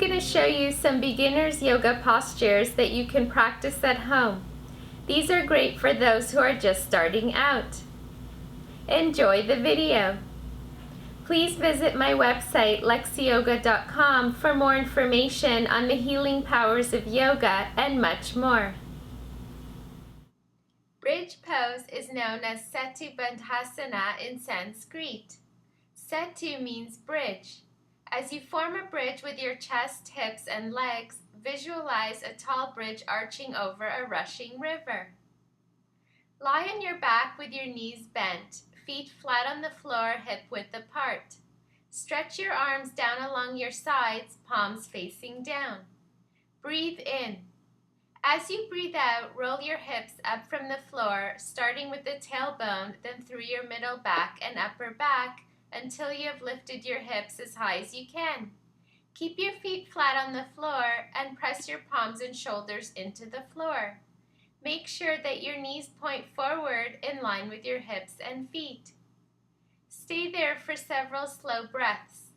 going to show you some beginner's yoga postures that you can practice at home. These are great for those who are just starting out. Enjoy the video. Please visit my website LexiYoga.com for more information on the healing powers of yoga and much more. Bridge pose is known as Setu Bandhasana in Sanskrit. Setu means bridge. As you form a bridge with your chest, hips, and legs, visualize a tall bridge arching over a rushing river. Lie on your back with your knees bent, feet flat on the floor, hip width apart. Stretch your arms down along your sides, palms facing down. Breathe in. As you breathe out, roll your hips up from the floor, starting with the tailbone, then through your middle back and upper back, until you have lifted your hips as high as you can. Keep your feet flat on the floor and press your palms and shoulders into the floor. Make sure that your knees point forward in line with your hips and feet. Stay there for several slow breaths.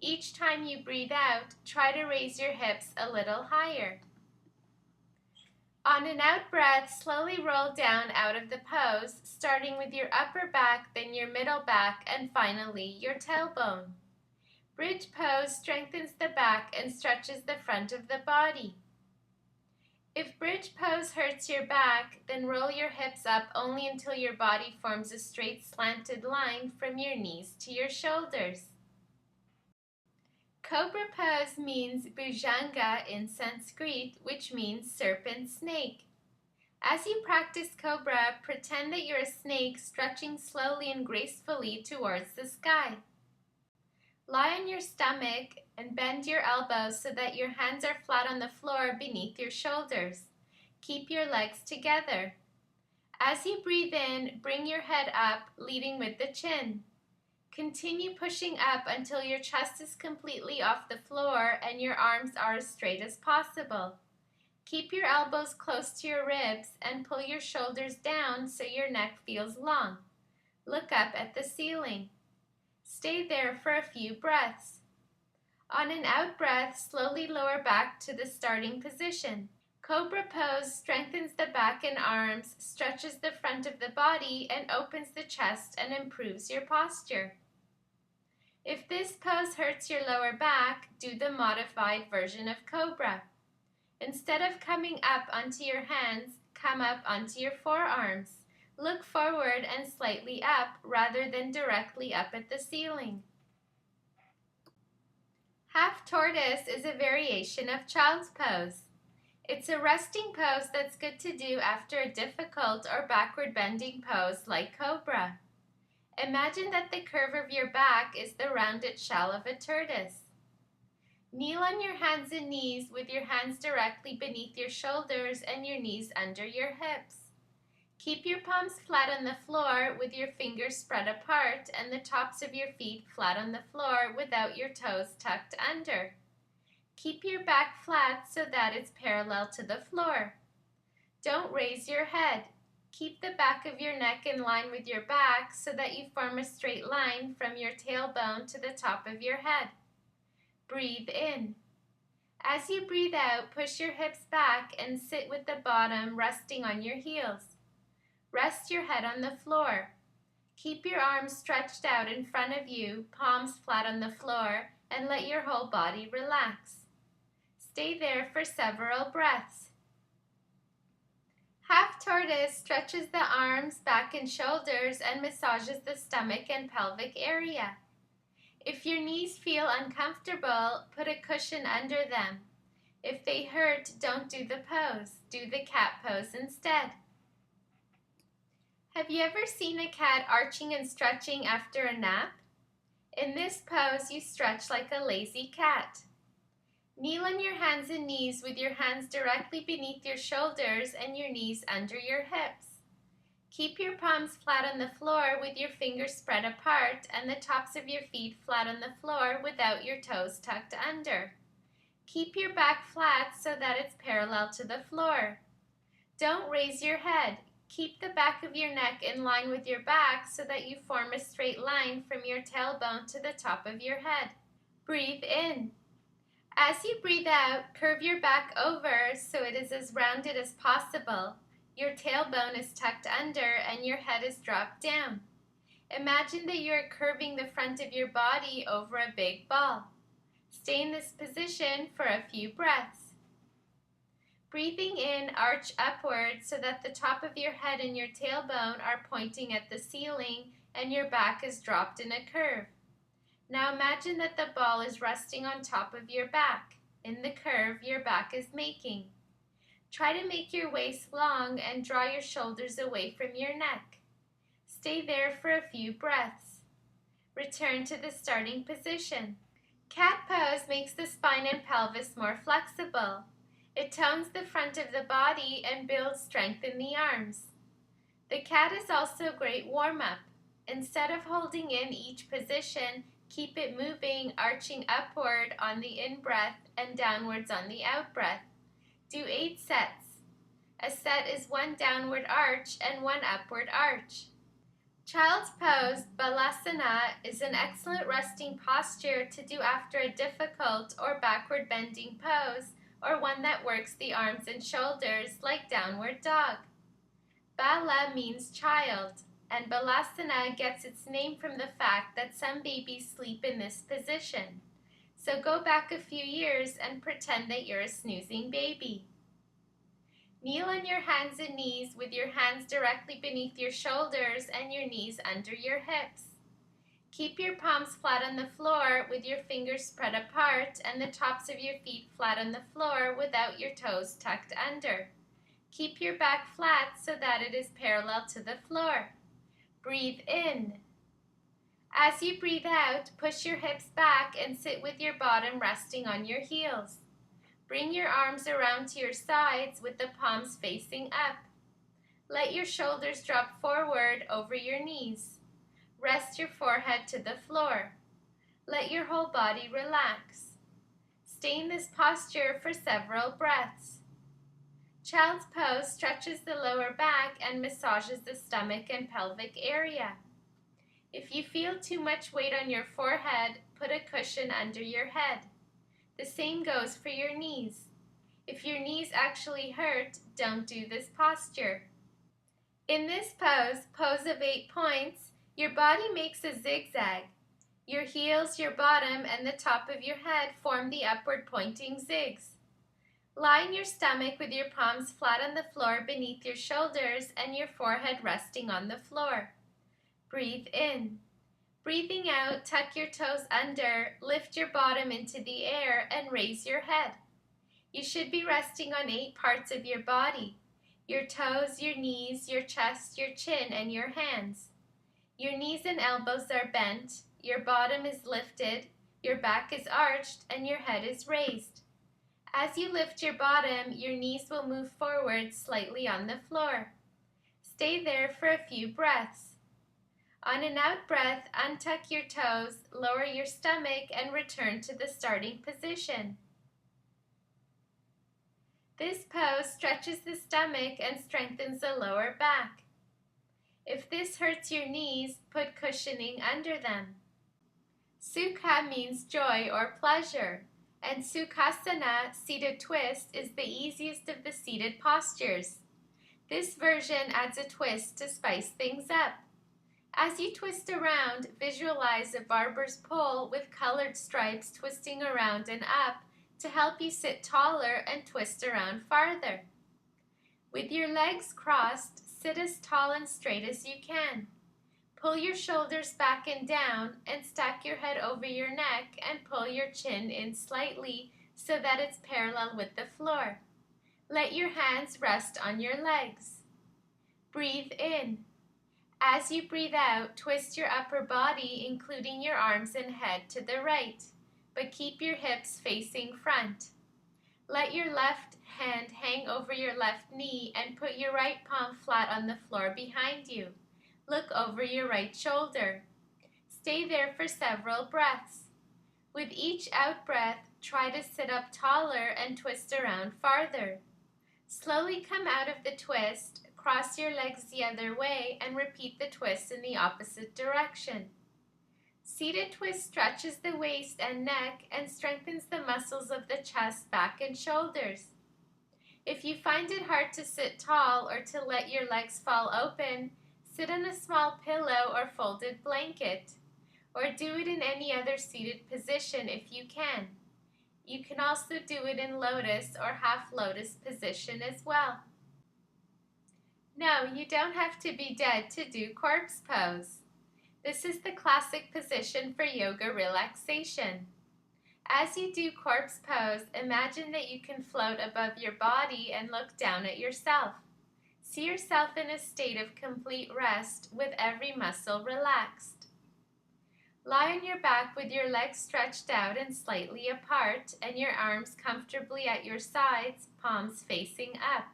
Each time you breathe out, try to raise your hips a little higher. On an out breath, slowly roll down out of the pose, starting with your upper back, then your middle back, and finally your tailbone. Bridge pose strengthens the back and stretches the front of the body. If bridge pose hurts your back, then roll your hips up only until your body forms a straight slanted line from your knees to your shoulders. Cobra pose means Bhujanga in Sanskrit, which means serpent snake. As you practice Cobra, pretend that you're a snake stretching slowly and gracefully towards the sky. Lie on your stomach and bend your elbows so that your hands are flat on the floor beneath your shoulders. Keep your legs together. As you breathe in, bring your head up, leading with the chin. Continue pushing up until your chest is completely off the floor and your arms are as straight as possible. Keep your elbows close to your ribs and pull your shoulders down so your neck feels long. Look up at the ceiling. Stay there for a few breaths. On an out breath, slowly lower back to the starting position. Cobra pose strengthens the back and arms, stretches the front of the body, and opens the chest and improves your posture. If this pose hurts your lower back, do the modified version of Cobra. Instead of coming up onto your hands, come up onto your forearms. Look forward and slightly up rather than directly up at the ceiling. Half tortoise is a variation of child's pose. It's a resting pose that's good to do after a difficult or backward bending pose like Cobra. Imagine that the curve of your back is the rounded shell of a tortoise. Kneel on your hands and knees with your hands directly beneath your shoulders and your knees under your hips. Keep your palms flat on the floor with your fingers spread apart and the tops of your feet flat on the floor without your toes tucked under. Keep your back flat so that it's parallel to the floor. Don't raise your head. Keep the back of your neck in line with your back so that you form a straight line from your tailbone to the top of your head. Breathe in. As you breathe out, push your hips back and sit with the bottom resting on your heels. Rest your head on the floor. Keep your arms stretched out in front of you, palms flat on the floor, and let your whole body relax. Stay there for several breaths. Half tortoise stretches the arms, back, and shoulders and massages the stomach and pelvic area. If your knees feel uncomfortable, put a cushion under them. If they hurt, don't do the pose. Do the cat pose instead. Have you ever seen a cat arching and stretching after a nap? In this pose, you stretch like a lazy cat. Kneel on your hands and knees with your hands directly beneath your shoulders and your knees under your hips. Keep your palms flat on the floor with your fingers spread apart and the tops of your feet flat on the floor without your toes tucked under. Keep your back flat so that it's parallel to the floor. Don't raise your head. Keep the back of your neck in line with your back so that you form a straight line from your tailbone to the top of your head. Breathe in. As you breathe out, curve your back over so it is as rounded as possible. Your tailbone is tucked under and your head is dropped down. Imagine that you are curving the front of your body over a big ball. Stay in this position for a few breaths. Breathing in, arch upward so that the top of your head and your tailbone are pointing at the ceiling and your back is dropped in a curve. Now imagine that the ball is resting on top of your back, in the curve your back is making. Try to make your waist long and draw your shoulders away from your neck. Stay there for a few breaths. Return to the starting position. Cat pose makes the spine and pelvis more flexible. It tones the front of the body and builds strength in the arms. The cat is also a great warm-up. Instead of holding in each position, keep it moving, arching upward on the in-breath and downwards on the out-breath. Do 8 sets. A set is 1 downward arch and 1 upward arch. Child's pose, Balasana, is an excellent resting posture to do after a difficult or backward bending pose or one that works the arms and shoulders like downward dog. Bala means child, and Balasana gets its name from the fact that some babies sleep in this position. So go back a few years and pretend that you're a snoozing baby. Kneel on your hands and knees with your hands directly beneath your shoulders and your knees under your hips. Keep your palms flat on the floor with your fingers spread apart and the tops of your feet flat on the floor without your toes tucked under. Keep your back flat so that it is parallel to the floor. Breathe in. As you breathe out, push your hips back and sit with your bottom resting on your heels. Bring your arms around to your sides with the palms facing up. Let your shoulders drop forward over your knees. Rest your forehead to the floor. Let your whole body relax. Stay in this posture for several breaths. Child's pose stretches the lower back and massages the stomach and pelvic area. If you feel too much weight on your forehead, put a cushion under your head. The same goes for your knees. If your knees actually hurt, don't do this posture. In this pose, pose of 8 points, your body makes a zigzag. Your heels, your bottom, and the top of your head form the upward pointing zigs. Line your stomach with your palms flat on the floor beneath your shoulders and your forehead resting on the floor. Breathe in. Breathing out, tuck your toes under, lift your bottom into the air, and raise your head. You should be resting on 8 parts of your body: your toes, your knees, your chest, your chin, and your hands. Your knees and elbows are bent, your bottom is lifted, your back is arched, and your head is raised. As you lift your bottom, your knees will move forward slightly on the floor. Stay there for a few breaths. On an out breath, untuck your toes, lower your stomach, and return to the starting position. This pose stretches the stomach and strengthens the lower back. If this hurts your knees, put cushioning under them. Sukha means joy or pleasure, and Sukhasana, seated twist, is the easiest of the seated postures. This version adds a twist to spice things up. As you twist around, visualize a barber's pole with colored stripes twisting around and up to help you sit taller and twist around farther. With your legs crossed, sit as tall and straight as you can. Pull your shoulders back and down and stack your head over your neck and pull your chin in slightly so that it's parallel with the floor. Let your hands rest on your legs. Breathe in. As you breathe out, twist your upper body, including your arms and head, to the right, but keep your hips facing front. Let your left hand hang over your left knee and put your right palm flat on the floor behind you. Look over your right shoulder. Stay there for several breaths. With each out breath, try to sit up taller and twist around farther. Slowly come out of the twist, cross your legs the other way, and repeat the twist in the opposite direction. Seated twist stretches the waist and neck and strengthens the muscles of the chest, back, and shoulders. If you find it hard to sit tall or to let your legs fall open, sit on a small pillow or folded blanket, or do it in any other seated position if you can. You can also do it in lotus or half lotus position as well. No, you don't have to be dead to do corpse pose. This is the classic position for yoga relaxation. As you do corpse pose, imagine that you can float above your body and look down at yourself. See yourself in a state of complete rest with every muscle relaxed. Lie on your back with your legs stretched out and slightly apart and your arms comfortably at your sides, palms facing up.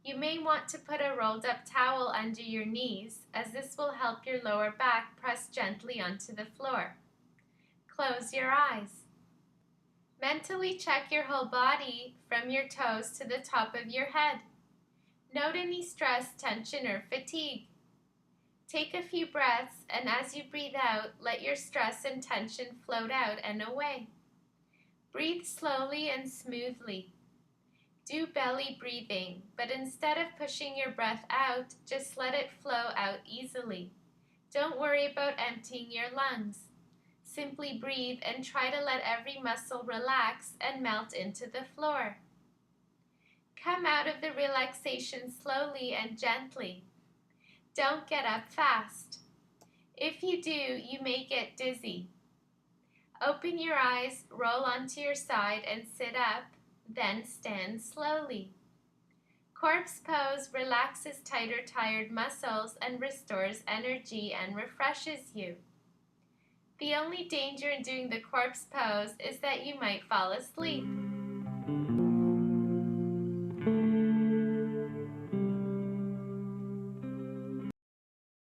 You may want to put a rolled up towel under your knees, as this will help your lower back press gently onto the floor. Close your eyes. Mentally check your whole body from your toes to the top of your head. Note any stress, tension, or fatigue. Take a few breaths, and as you breathe out, let your stress and tension float out and away. Breathe slowly and smoothly. Do belly breathing, but instead of pushing your breath out, just let it flow out easily. Don't worry about emptying your lungs. Simply breathe and try to let every muscle relax and melt into the floor. Come out of the relaxation slowly and gently. Don't get up fast. If you do, you may get dizzy. Open your eyes, roll onto your side and sit up, then stand slowly. Corpse pose relaxes tighter, tired muscles and restores energy and refreshes you. The only danger in doing the corpse pose is that you might fall asleep.